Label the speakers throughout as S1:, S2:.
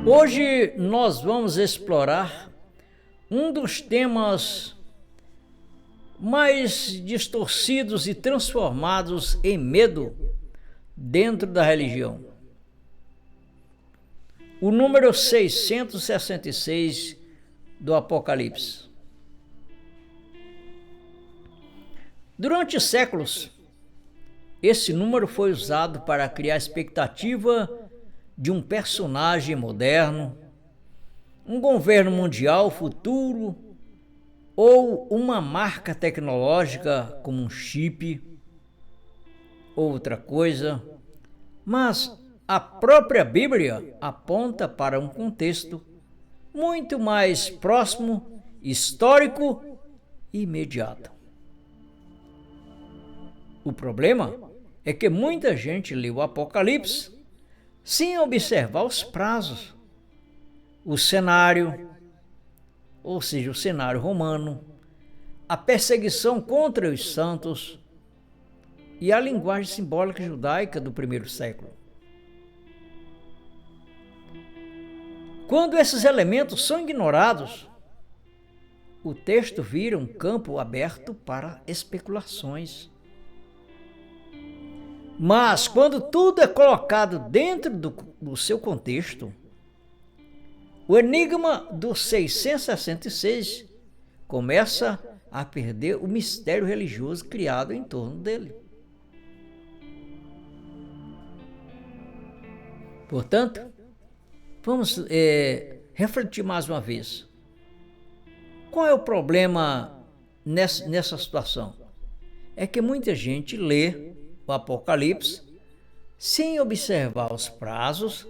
S1: Hoje nós vamos explorar um dos temas mais distorcidos e transformados em medo dentro da religião. O número 666 do Apocalipse. Durante séculos, esse número foi usado para criar expectativa de um personagem moderno, um governo mundial futuro ou uma marca tecnológica como um chip ou outra coisa, mas a própria Bíblia aponta para um contexto muito mais próximo, histórico e imediato. O problema é que muita gente lê o Apocalipse sem observar os prazos, o cenário, ou seja, o cenário romano, a perseguição contra os santos e a linguagem simbólica judaica do primeiro século. Quando esses elementos são ignorados, o texto vira um campo aberto para especulações. Mas quando tudo é colocado dentro do seu contexto, o enigma do 666 começa a perder o mistério religioso criado em torno dele. Portanto, vamos refletir mais uma vez. Qual é o problema nessa situação? É que muita gente lê o Apocalipse sem observar os prazos,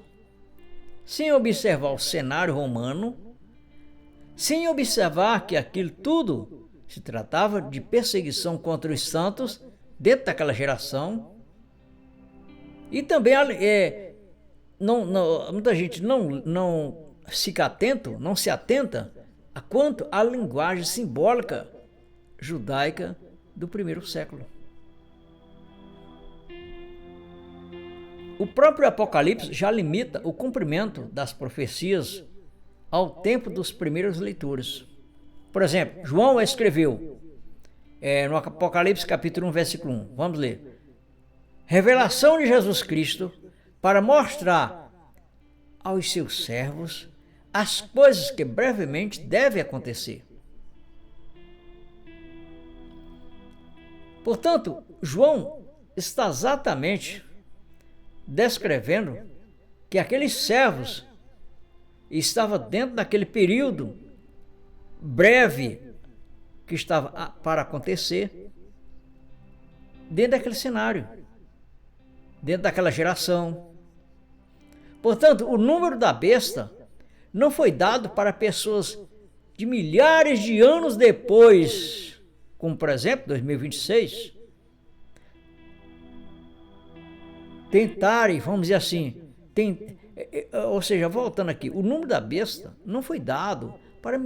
S1: sem observar o cenário romano, sem observar que aquilo tudo se tratava de perseguição contra os santos dentro daquela geração. E também muita gente não se atenta a quanto à linguagem simbólica judaica do primeiro século. O próprio Apocalipse já limita o cumprimento das profecias ao tempo dos primeiros leitores. Por exemplo, João escreveu no Apocalipse capítulo 1, versículo 1. Vamos ler. Revelação de Jesus Cristo para mostrar aos seus servos as coisas que brevemente devem acontecer. Portanto, João está exatamente descrevendo que aqueles servos estavam dentro daquele período breve que estava para acontecer, dentro daquele cenário, dentro daquela geração. Portanto, o número da besta não foi dado para pessoas de milhares de anos depois, como por exemplo 2026, tentarem, vamos dizer assim, ou seja, voltando aqui, o número da besta não foi dado para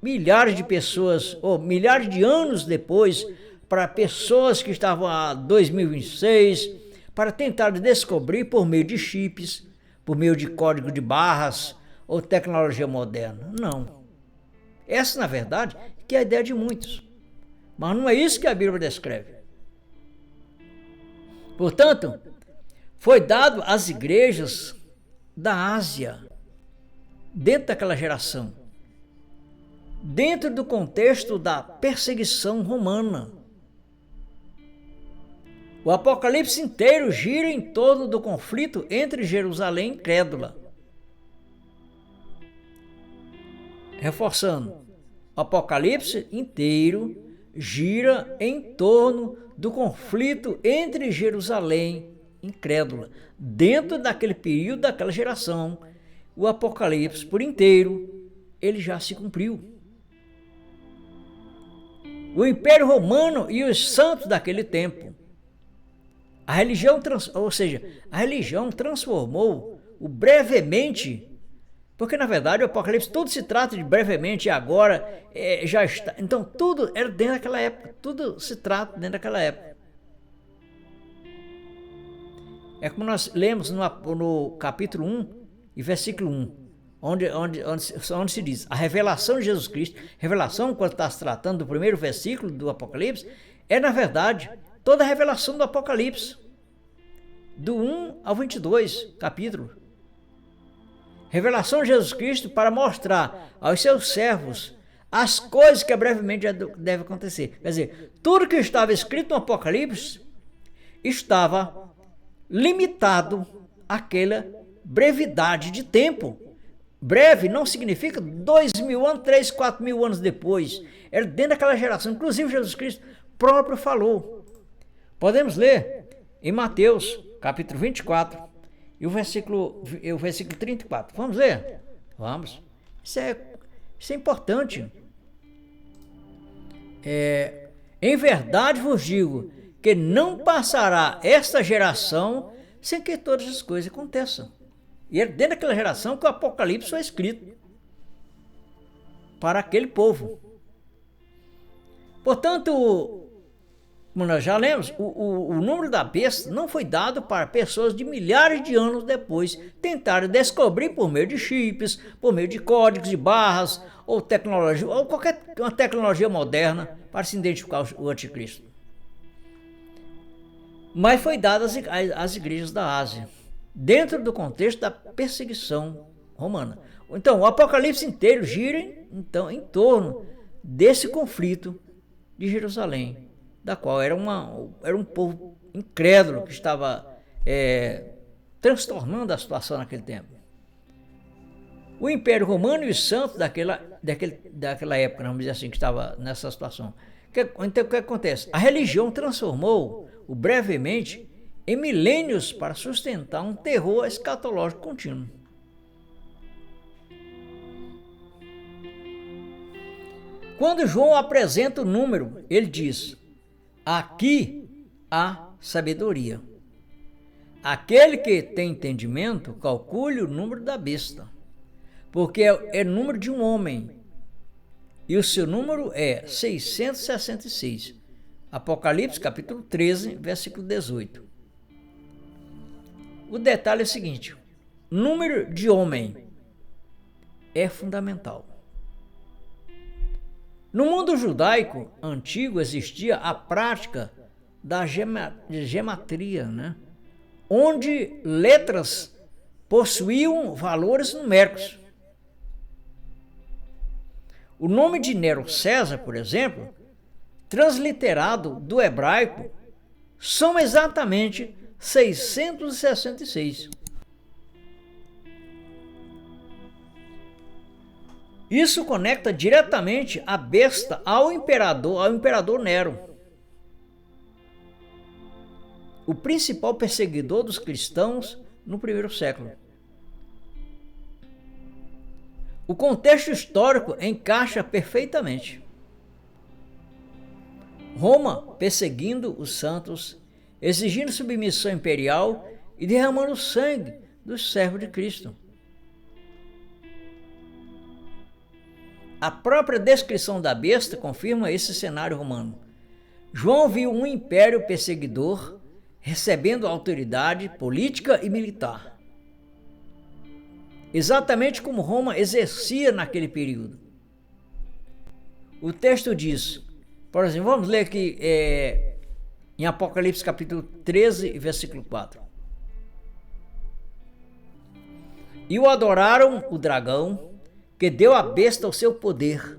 S1: milhares de pessoas, ou milhares de anos depois, para pessoas que estavam a 2026, para tentar descobrir por meio de chips, por meio de código de barras ou tecnologia moderna. Não. Essa, na verdade, que é a ideia de muitos. Mas não é isso que a Bíblia descreve. Portanto, foi dado às igrejas da Ásia, dentro daquela geração, dentro do contexto da perseguição romana. O Apocalipse inteiro gira em torno do conflito entre Jerusalém e incrédula. Reforçando, o Apocalipse inteiro gira em torno do conflito entre Jerusalém incrédula. Dentro daquele período, daquela geração, o Apocalipse por inteiro, ele já se cumpriu. O Império Romano e os santos daquele tempo. A religião transformou o brevemente, porque na verdade o Apocalipse tudo se trata de brevemente e agora já está. Então tudo era dentro daquela época, tudo se trata dentro daquela época. É como nós lemos no capítulo 1 e versículo 1. onde se diz a revelação de Jesus Cristo, revelação, quando está se tratando do primeiro versículo do Apocalipse, é na verdade toda a revelação do Apocalipse, do 1 ao 22, capítulo. Revelação de Jesus Cristo para mostrar aos seus servos as coisas que brevemente devem acontecer. Quer dizer, tudo que estava escrito no Apocalipse estava limitado àquela brevidade de tempo. Breve não significa 2.000 anos, 3, 4.000 anos depois. Era dentro daquela geração. Inclusive Jesus Cristo próprio falou. Podemos ler em Mateus, capítulo 24, e o versículo 34. Vamos ler? Vamos. Isso é importante. Em verdade vos digo que não passará esta geração sem que todas as coisas aconteçam. E é dentro daquela geração que o Apocalipse foi escrito para aquele povo. Portanto, como nós já lemos, o número da besta não foi dado para pessoas de milhares de anos depois tentarem descobrir por meio de chips, por meio de códigos de barras, ou tecnologia, ou qualquer uma tecnologia moderna para se identificar o anticristo. Mas foi dado às igrejas da Ásia, dentro do contexto da perseguição romana. Então, o Apocalipse inteiro gira então, em torno desse conflito de Jerusalém, da qual era um povo incrédulo que estava transtornando a situação naquele tempo. O Império Romano e os santos daquela época, vamos dizer assim, que estava nessa situação. Então, o que acontece? A religião transformou-o brevemente em milênios para sustentar um terror escatológico contínuo. Quando João apresenta o número, ele diz: aqui há sabedoria. Aquele que tem entendimento, calcule o número da besta, porque é o número de um homem, e o seu número é 666. Apocalipse, capítulo 13, versículo 18. O detalhe é o seguinte: número de homem é fundamental. No mundo judaico antigo existia a prática da gematria, né? Onde letras possuíam valores numéricos. O nome de Nero César, por exemplo, transliterado do hebraico, são exatamente 666. Isso conecta diretamente a besta ao imperador Nero, o principal perseguidor dos cristãos no primeiro século. O contexto histórico encaixa perfeitamente. Roma perseguindo os santos, exigindo submissão imperial e derramando o sangue dos servos de Cristo. A própria descrição da besta confirma esse cenário romano. João viu um império perseguidor recebendo autoridade política e militar, exatamente como Roma exercia naquele período. O texto diz, por exemplo, vamos ler aqui em Apocalipse capítulo 13, versículo 4. E o adoraram o dragão, que deu à besta o seu poder.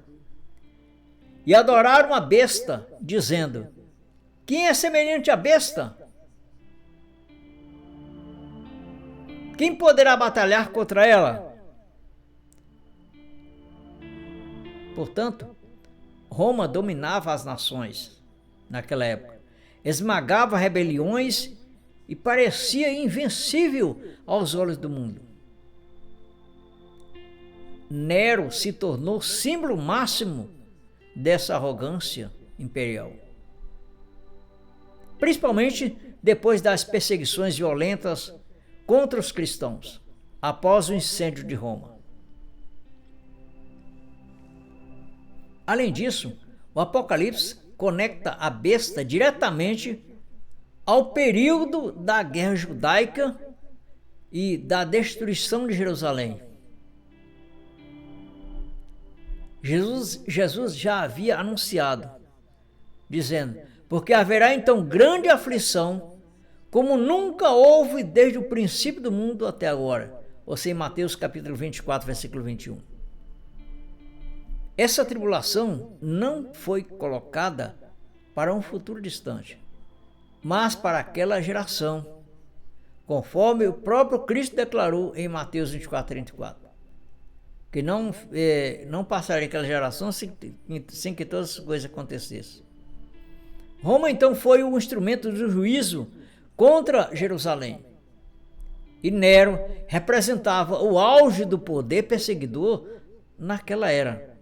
S1: E adoraram a besta, dizendo: quem é semelhante à besta? Quem poderá batalhar contra ela? Portanto, Roma dominava as nações naquela época, esmagava rebeliões e parecia invencível aos olhos do mundo. Nero se tornou símbolo máximo dessa arrogância imperial, principalmente depois das perseguições violentas contra os cristãos após o incêndio de Roma. Além disso, o Apocalipse conecta a besta diretamente ao período da guerra judaica e da destruição de Jerusalém. Jesus já havia anunciado, dizendo: porque haverá então grande aflição, como nunca houve desde o princípio do mundo até agora. Ou seja, em Mateus capítulo 24, versículo 21. Essa tribulação não foi colocada para um futuro distante, mas para aquela geração, conforme o próprio Cristo declarou em Mateus 24, 34. Que não passaria aquela geração sem que todas as coisas acontecessem. Roma então foi o instrumento do juízo contra Jerusalém. E Nero representava o auge do poder perseguidor naquela era.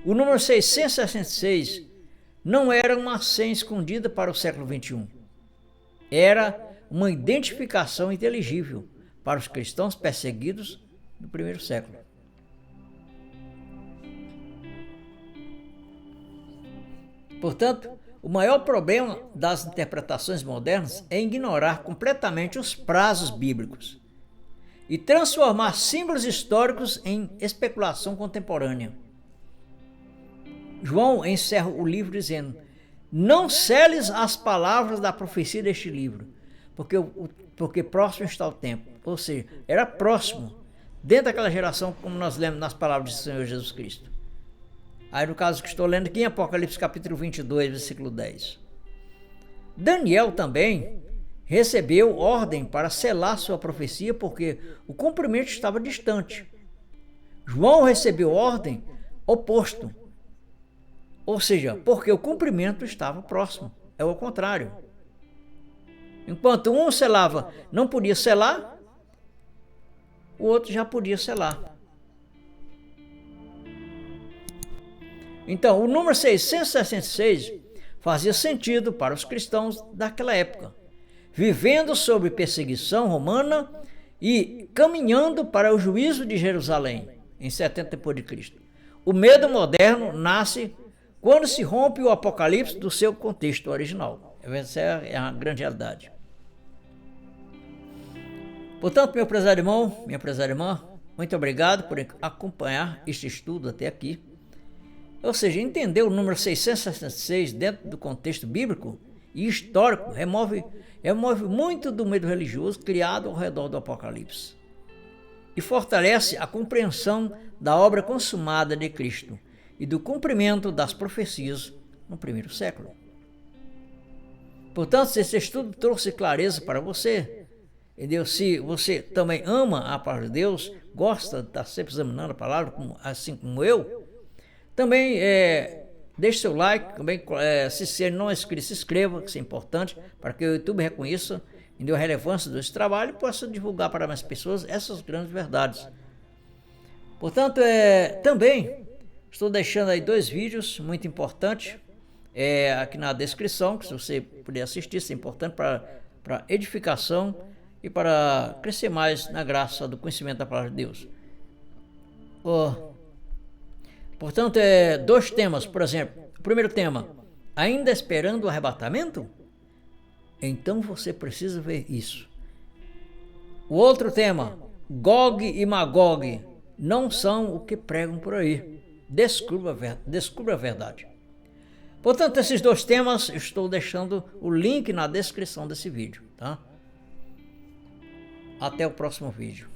S1: O número 666 não era uma senha escondida para o século XXI. Era uma identificação inteligível para os cristãos perseguidos do primeiro século. Portanto, o maior problema das interpretações modernas é ignorar completamente os prazos bíblicos e transformar símbolos históricos em especulação contemporânea. João encerra o livro dizendo: não seles as palavras da profecia deste livro, porque próximo está o tempo. Ou seja, era próximo, dentro daquela geração, como nós lemos nas palavras do Senhor Jesus Cristo. Aí no caso que estou lendo aqui em Apocalipse capítulo 22, versículo 10. Daniel também recebeu ordem para selar sua profecia, porque o cumprimento estava distante. João recebeu ordem oposto, ou seja, porque o cumprimento estava próximo. É o contrário. Enquanto um selava, não podia selar, o outro já podia selar. Então, o número 666 fazia sentido para os cristãos daquela época, vivendo sob perseguição romana e caminhando para o juízo de Jerusalém, em 70 depois de Cristo. O medo moderno nasce quando se rompe o Apocalipse do seu contexto original. Essa é a grande realidade. Portanto, meu prezado irmão, minha prezada irmã, muito obrigado por acompanhar este estudo até aqui. Ou seja, entender o número 666 dentro do contexto bíblico e histórico remove muito do medo religioso criado ao redor do Apocalipse e fortalece a compreensão da obra consumada de Cristo e do cumprimento das profecias no primeiro século. Portanto, se esse estudo trouxe clareza para você, se você também ama a palavra de Deus, gosta de estar sempre examinando a palavra, assim como eu, também deixe seu like, também se você não é inscrito, se inscreva, que isso é importante, para que o YouTube reconheça e dê a relevância desse trabalho e possa divulgar para mais pessoas essas grandes verdades. Portanto, também estou deixando aí 2 vídeos muito importantes aqui na descrição, que se você puder assistir, isso é importante para edificação e para crescer mais na graça do conhecimento da palavra de Deus. Portanto, 2 temas, por exemplo. O primeiro tema: ainda esperando o arrebatamento? Então você precisa ver isso. O outro tema: Gog e Magog não são o que pregam por aí. Descubra a verdade. Portanto, esses 2 temas, estou deixando o link na descrição desse vídeo, tá? Até o próximo vídeo.